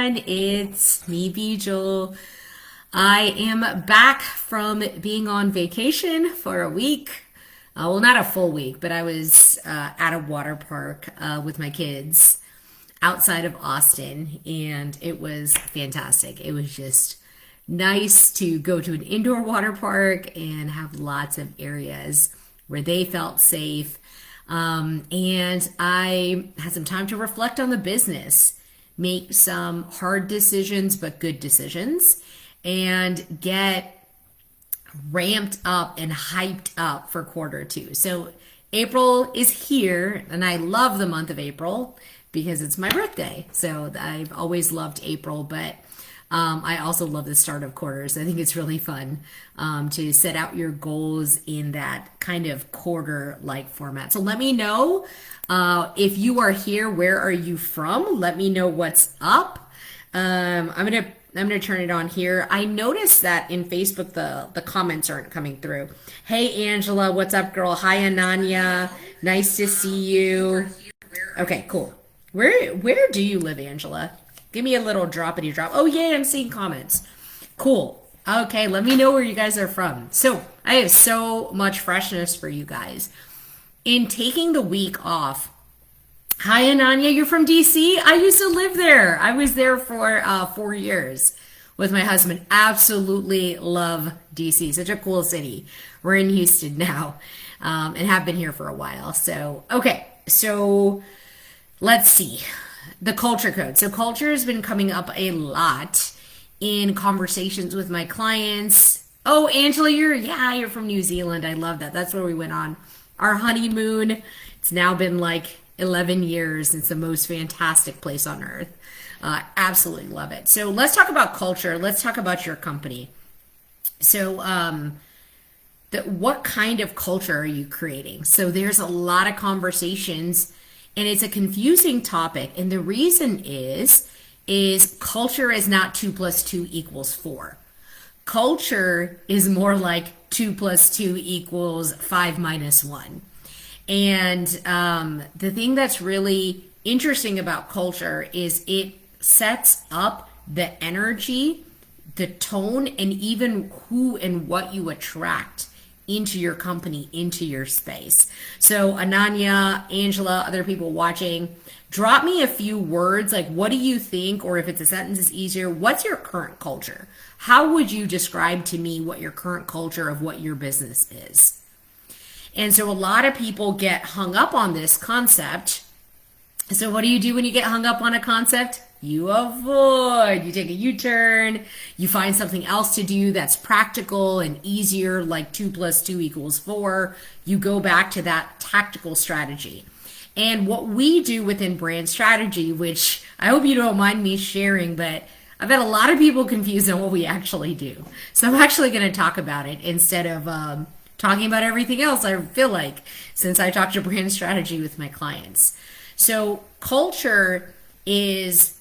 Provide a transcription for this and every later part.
everyone. It's me, Bijal. I am back from being on vacation for a week. Well, not a full week, but I was at a water park with my kids outside of Austin, and it was fantastic. It was just nice to go to an indoor water park and have lots of areas where they felt safe. And I had some time to reflect on the business, make some hard decisions, but good decisions, and get ramped up and hyped up for quarter two. So April is here, and I love the month of April because it's my birthday. So I've always loved April, but I also love the start of quarters. I think it's really fun to set out your goals in that kind of quarter-like format. So let me know if you are here. Where are you from? Let me know what's up. I'm gonna turn it on here. I noticed that in Facebook the comments aren't coming through. Hey Angela, what's up, girl? Hi Ananya, nice to see you. Okay, cool. Where do you live, Angela? Give me a little droppity drop. Oh, yay, I'm seeing comments. Cool. Okay, let me know where you guys are from. So I have so much freshness for you guys. In taking the week off, hi, Ananya, you're from DC? I used to live there. I was there for 4 years with my husband. Absolutely love DC. Such a cool city. We're in Houston now and have been here for a while. So, okay, so let's see. The culture code. So culture has been coming up a lot in conversations with my clients. Oh, Angela, you're from New Zealand. I love that. That's where we went on our honeymoon. It's now been like 11 years. It's the most fantastic place on earth. Absolutely love it. So let's talk about culture. Let's talk about your company. So what kind of culture are you creating? So there's a lot of conversations, and it's a confusing topic. And the reason is culture is not 2 + 2 = 4. Culture is more like 2 + 2 = 5 - 1. And the thing that's really interesting about culture is it sets up the energy, the tone, and even who and what you attract into your company, into your space. So Ananya, Angela, other people watching, drop me a few words. Like, what do you think? Or if it's a sentence, it's easier. What's your current culture? How would you describe to me what your current culture of what your business is? And so a lot of people get hung up on this concept. So what do you do when you get hung up on a concept? You avoid, you take a U-turn, you find something else to do that's practical and easier, like 2 + 2 = 4. You go back to that tactical strategy. And what we do within brand strategy, which I hope you don't mind me sharing, but I've had a lot of people confused on what we actually do. So I'm actually going to talk about it instead of talking about everything else, I feel like, since I talk to brand strategy with my clients. So culture is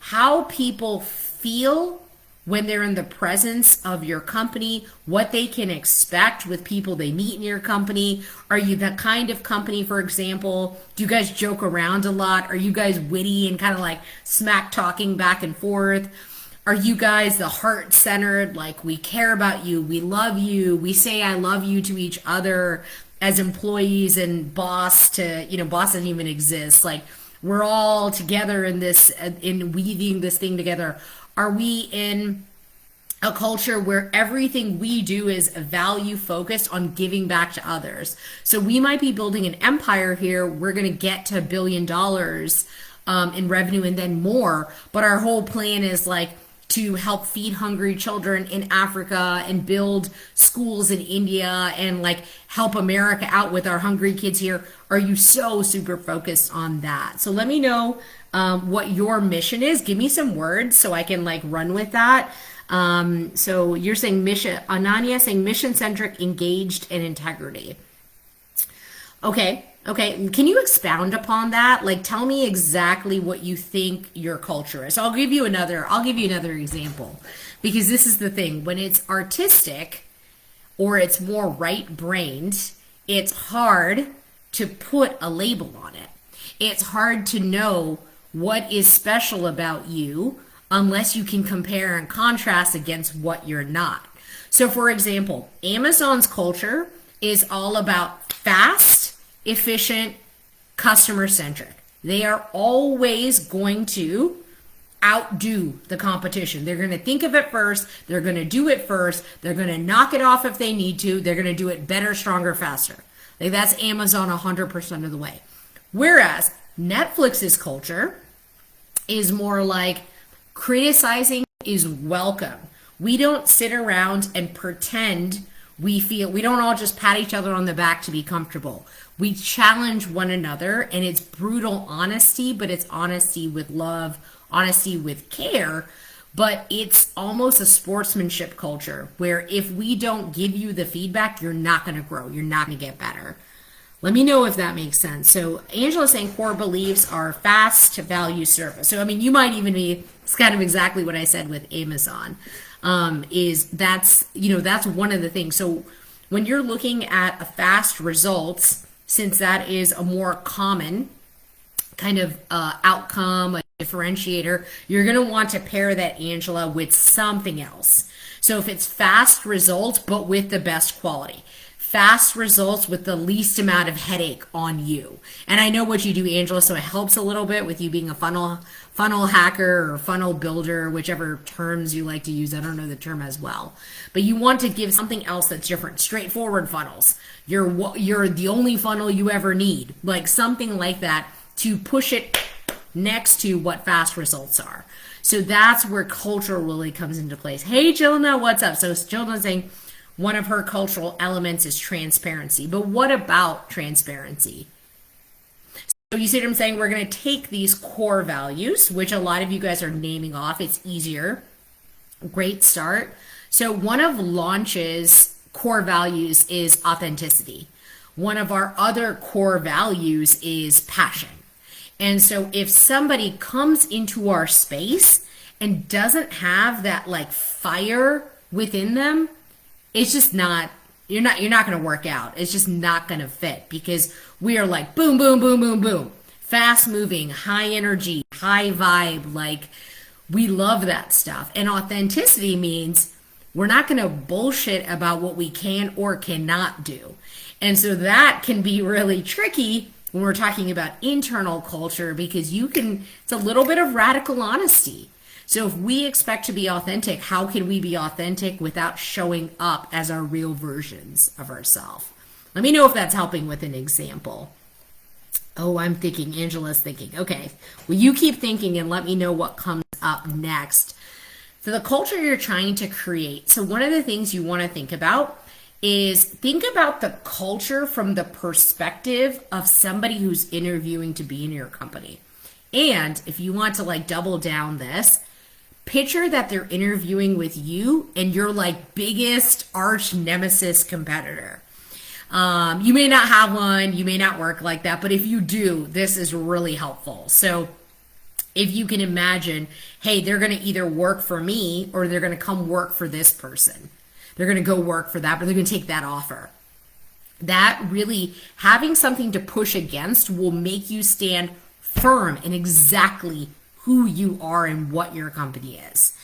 how people feel when they're in the presence of your company, what they can expect with people they meet in your company. Are you the kind of company, for example, do you guys joke around a lot? Are you guys witty and kind of like smack talking back and forth? Are you guys the heart-centered, like we care about you, we love you, we say I love you to each other as employees and boss doesn't even exist. Like, we're all together in this, in weaving this thing together. Are we in a culture where everything we do is value focused on giving back to others? So we might be building an empire here. We're going to get to $1 billion in revenue and then more. But our whole plan is like to help feed hungry children in Africa and build schools in India and like help America out with our hungry kids here. Are you so super focused on that? So let me know what your mission is. Give me some words so I can like run with that. So you're saying mission, Ananya saying mission-centric, engaged, and integrity. Okay. Can you expound upon that? Like, tell me exactly what you think your culture is. So I'll give you another example, because this is the thing. When it's artistic or it's more right-brained, it's hard to put a label on it. It's hard to know what is special about you unless you can compare and contrast against what you're not. So for example, Amazon's culture is all about fast, efficient, customer centric. They are always going to outdo the competition. They're going to think of it first. They're going to do it first. They're going to knock it off if they need to. They're going to do it better, stronger, faster. Like that's Amazon 100% of the way. Whereas Netflix's culture is more like criticizing is welcome. We don't sit around and pretend we don't all just pat each other on the back to be comfortable. We challenge one another, and it's brutal honesty, but it's honesty with love, honesty with care. But it's almost a sportsmanship culture where if we don't give you the feedback, you're not going to grow. You're not going to get better. Let me know if that makes sense. So Angela's saying core beliefs are fast value service. So, I mean, you might even be, it's kind of exactly what I said with Amazon. That's one of the things. So when you're looking at a fast results, since that is a more common kind of outcome, a differentiator, you're going to want to pair that, Angela, with something else. So if it's fast results, but with the best quality, fast results with the least amount of headache on you. And I know what you do, Angela, so it helps a little bit with you being a funnel hacker or funnel builder, whichever terms you like to use. I don't know the term as well. But you want to give something else that's different. Straightforward funnels. You're the only funnel you ever need. Like something like that to push it next to what fast results are. So that's where culture really comes into place. Hey, Jilna, what's up? So Jilna's saying, one of her cultural elements is transparency. But what about transparency? So you see what I'm saying? We're going to take these core values, which a lot of you guys are naming off. It's easier. Great start. So one of Launch's core values is authenticity. One of our other core values is passion. And so if somebody comes into our space and doesn't have that like fire within them, it's just not, you're not going to work out. It's just not going to fit because we are like boom, boom, boom, boom, boom. Fast moving, high energy, high vibe. Like we love that stuff. And authenticity means we're not going to bullshit about what we can or cannot do. And so that can be really tricky when we're talking about internal culture because it's a little bit of radical honesty. So if we expect to be authentic, how can we be authentic without showing up as our real versions of ourselves? Let me know if that's helping with an example. Oh, I'm thinking, Angela's thinking. Okay, well, you keep thinking and let me know what comes up next. So the culture you're trying to create. So one of the things you want to think about is think about the culture from the perspective of somebody who's interviewing to be in your company. And if you want to like double down this, picture that they're interviewing with you and you're like biggest arch nemesis competitor. You may not have one, you may not work like that, but if you do, this is really helpful. So if you can imagine, hey, they're going to either work for me or they're going to come work for this person. They're going to go work for that, but they're going to take that offer. That really, having something to push against will make you stand firm in exactly who you are and what your company is.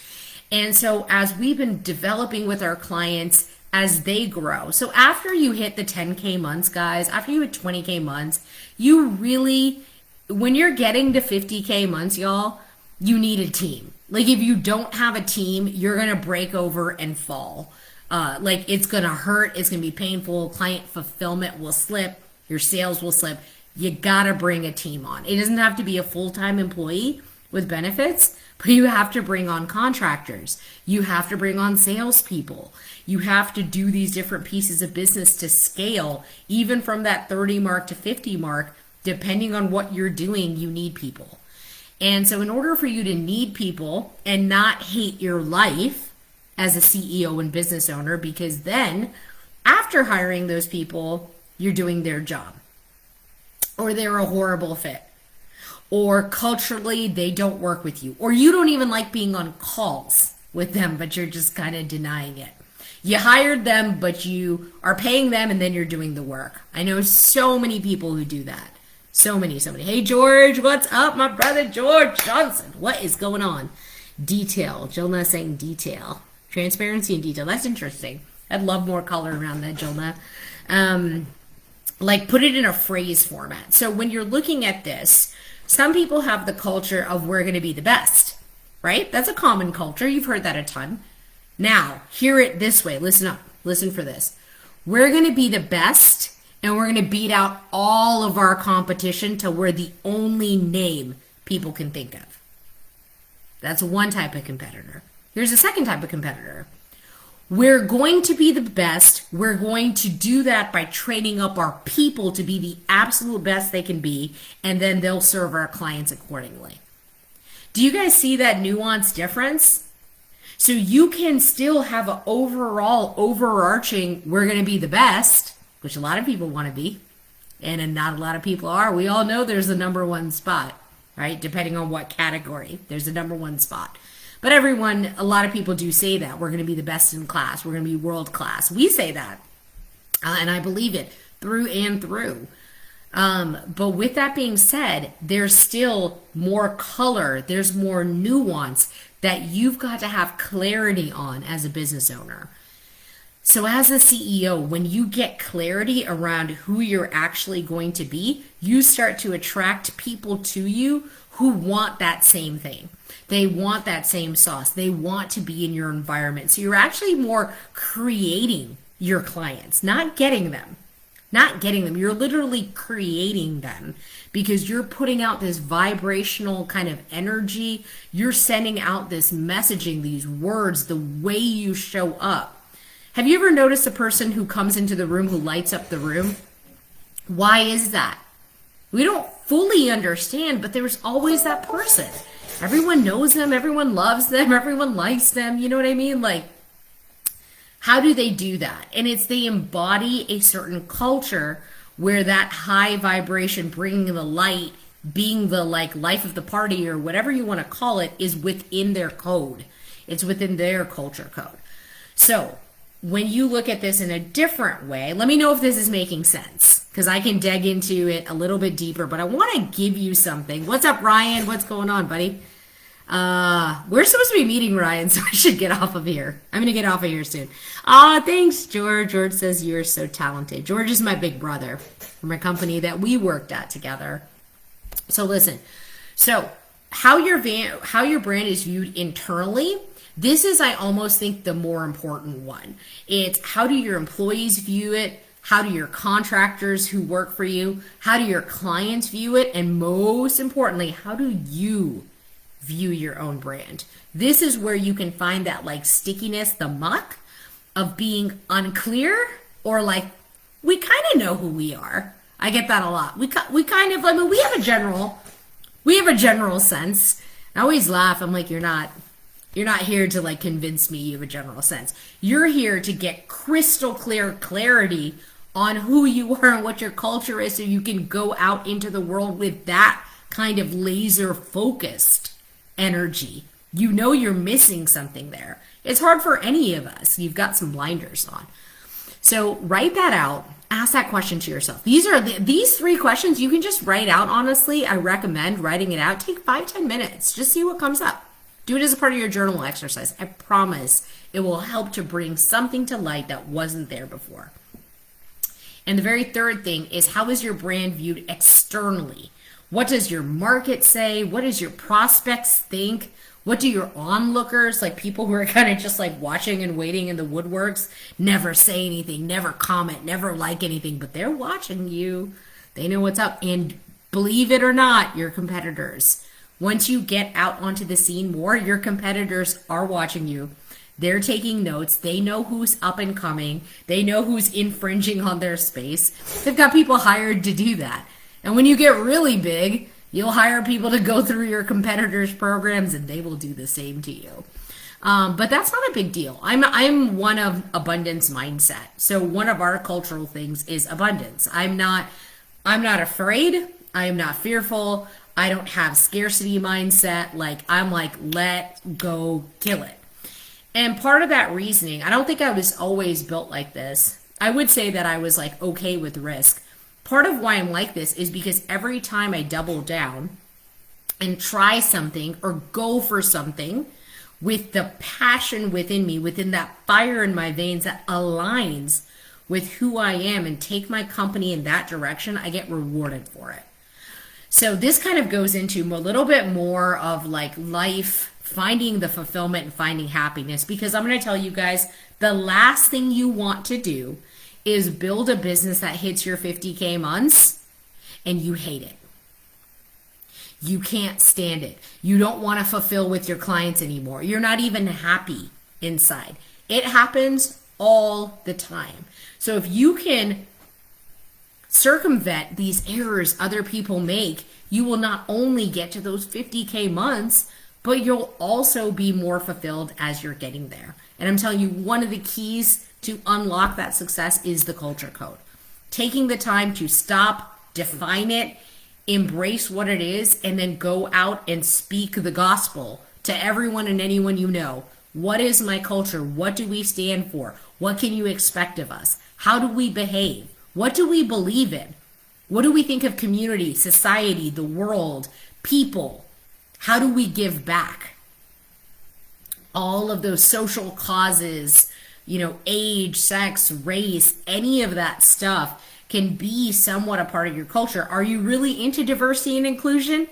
And so as we've been developing with our clients as they grow, so after you hit the 10K months, guys, after you hit 20K months, you really, when you're getting to 50K months, y'all, you need a team. Like if you don't have a team, you're going to break over and fall. Like it's going to hurt. It's going to be painful. Client fulfillment will slip. Your sales will slip. You got to bring a team on. It doesn't have to be a full-time employee with benefits, but you have to bring on contractors. You have to bring on salespeople. You have to do these different pieces of business to scale, even from that 30 mark to 50 mark, depending on what you're doing, you need people. And so in order for you to need people and not hate your life as a CEO and business owner, because then after hiring those people, you're doing their job or they're a horrible fit, or culturally they don't work with you, or you don't even like being on calls with them, but you're just kind of denying it. You hired them, but you are paying them and then you're doing the work. I know so many people who do that. So many. Hey, George, what's up? My brother, George Johnson. What is going on? Detail. Jilna saying detail. Transparency and detail. That's interesting. I'd love more color around that, Jilna. Like put it in a phrase format. So when you're looking at this, some people have the culture of we're going to be the best, right? That's a common culture. You've heard that a ton. Now, hear it this way. Listen up. Listen for this. We're going to be the best and we're going to beat out all of our competition till we're the only name people can think of. That's one type of competitor. Here's a second type of competitor. We're going to be the best. We're going to do that by training up our people to be the absolute best they can be, and then they'll serve our clients accordingly. Do you guys see that nuanced difference? So you can still have an overall overarching, we're going to be the best, which a lot of people want to be, and not a lot of people are. We all know there's a number one spot, right? Depending on what category, there's a number one spot. But everyone, a lot of people do say that. We're going to be the best in class. We're going to be world class. We say that. And I believe it through and through. But with that being said, there's still more color. There's more nuance that you've got to have clarity on as a business owner. So as a CEO, when you get clarity around who you're actually going to be, you start to attract people to you who want that same thing. They want that same sauce. They want to be in your environment. So you're actually more creating your clients, not getting them. Not getting them. You're literally creating them because you're putting out this vibrational kind of energy. You're sending out this messaging, these words, the way you show up. Have you ever noticed a person who comes into the room who lights up the room? Why is that? We don't fully understand, but there's always that person. Everyone knows them, everyone loves them, everyone likes them, you know what I mean? Like, how do they do that? And it's they embody a certain culture where that high vibration, bringing the light, being the like life of the party or whatever you want to call it is within their code. It's within their culture code. So when you look at this in a different way, let me know if this is making sense because I can dig into it a little bit deeper, but I want to give you something. What's up, Ryan? What's going on, buddy? We're supposed to be meeting, Ryan, so I should get off of here. I'm going to get off of here soon. Thanks, George. George says you're so talented. George is my big brother from a company that we worked at together. So listen, so how your brand is viewed internally, this is, I almost think, the more important one. It's how do your employees view it? How do your contractors who work for you? How do your clients view it? And most importantly, how do you view your own brand? This is where you can find that like stickiness, the muck of being unclear or like, we kind of know who we are. I get that a lot. We kind of, I mean, we have a general sense. I always laugh. I'm like, you're not here to like convince me you have a general sense. You're here to get crystal clear clarity on who you are and what your culture is so you can go out into the world with that kind of laser focused energy. You know you're missing something there. It's hard for any of us. You've got some blinders on. So write that out. Ask that question to yourself. These three questions you can just write out, honestly. I recommend writing it out. Take 5-10 minutes. Just see what comes up. Do it as a part of your journal exercise. I promise it will help to bring something to light that wasn't there before. And the very third thing is, how is your brand viewed externally? What does your market say? What does your prospects think? What do your onlookers, like people who are kind of just like watching and waiting in the woodworks, never say anything, never comment, never like anything, but they're watching you. They know what's up. And believe it or not, your competitors. Once you get out onto the scene more, your competitors are watching you. They're taking notes. They know who's up and coming. They know who's infringing on their space. They've got people hired to do that. And when you get really big, you'll hire people to go through your competitors' programs and they will do the same to you. But that's not a big deal. I'm one of abundance mindset. So one of our cultural things is abundance. I'm not afraid. I am not fearful. I don't have scarcity mindset. I'm like, let go, kill it. And part of that reasoning, I don't think I was always built like this. I would say that I was like okay with risk. Part of why I'm like this is because every time I double down and try something or go for something, with the passion within me, within that fire in my veins that aligns with who I am and take my company in that direction, I get rewarded for it. So this kind of goes into a little bit more of like life, finding the fulfillment and finding happiness, because I'm going to tell you guys, the last thing you want to do is build a business that hits your 50K months and you hate it. You can't stand it. You don't want to fulfill with your clients anymore. You're not even happy inside. It happens all the time. So if you can circumvent these errors other people make, you will not only get to those 50K months, but you'll also be more fulfilled as you're getting there. And I'm telling you, one of the keys to unlock that success is the culture code. Taking the time to stop, define it, embrace what it is, and then go out and speak the gospel to everyone and anyone you know. What is my culture? What do we stand for? What can you expect of us? How do we behave? What do we believe in? What do we think of community, society, the world, people? How do we give back? All of those social causes, age, sex, race, any of that stuff can be somewhat a part of your culture. Are you really into diversity and inclusion?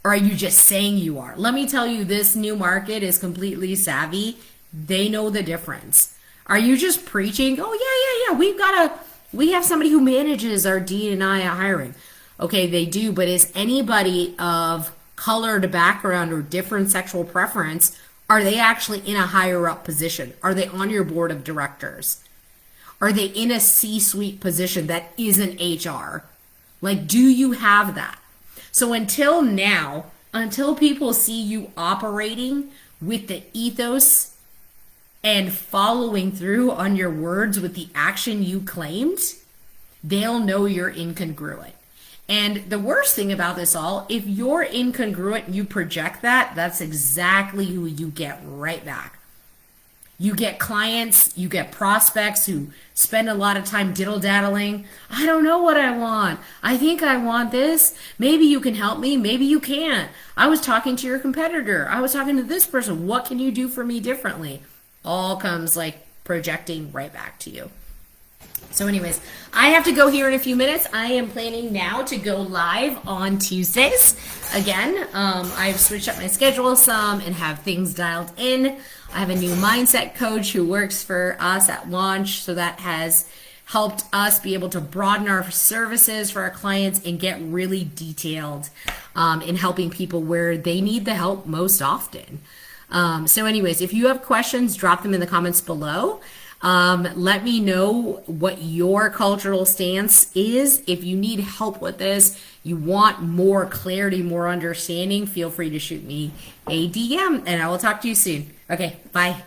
Or are you just saying you are? Let me tell you, this new market is completely savvy. They know the difference. Are you just preaching, oh yeah, we have somebody who manages our D&I hiring. Okay, they do, but is anybody of colored background or different sexual preference, are they actually in a higher up position? Are they on your board of directors? Are they in a C-suite position that isn't HR? Like, do you have that? So until people see you operating with the ethos and following through on your words with the action you claimed, they'll know you're incongruent. And the worst thing about this all, if you're incongruent and you project that, that's exactly who you get right back. You get clients, you get prospects who spend a lot of time diddle-daddling. I don't know what I want. I think I want this. Maybe you can help me. Maybe you can't. I was talking to your competitor. I was talking to this person. What can you do for me differently? All comes like projecting right back to you. So anyways, I have to go here in a few minutes. I am planning now to go live on Tuesdays. Again, I've switched up my schedule some and have things dialed in. I have a new mindset coach who works for us at launch, so that has helped us be able to broaden our services for our clients and get really detailed in helping people where they need the help most often. So anyways, if you have questions, drop them in the comments below. Let me know what your cultural stance is. If you need help with this, you want more clarity, more understanding, feel free to shoot me a DM and I will talk to you soon. Okay, bye.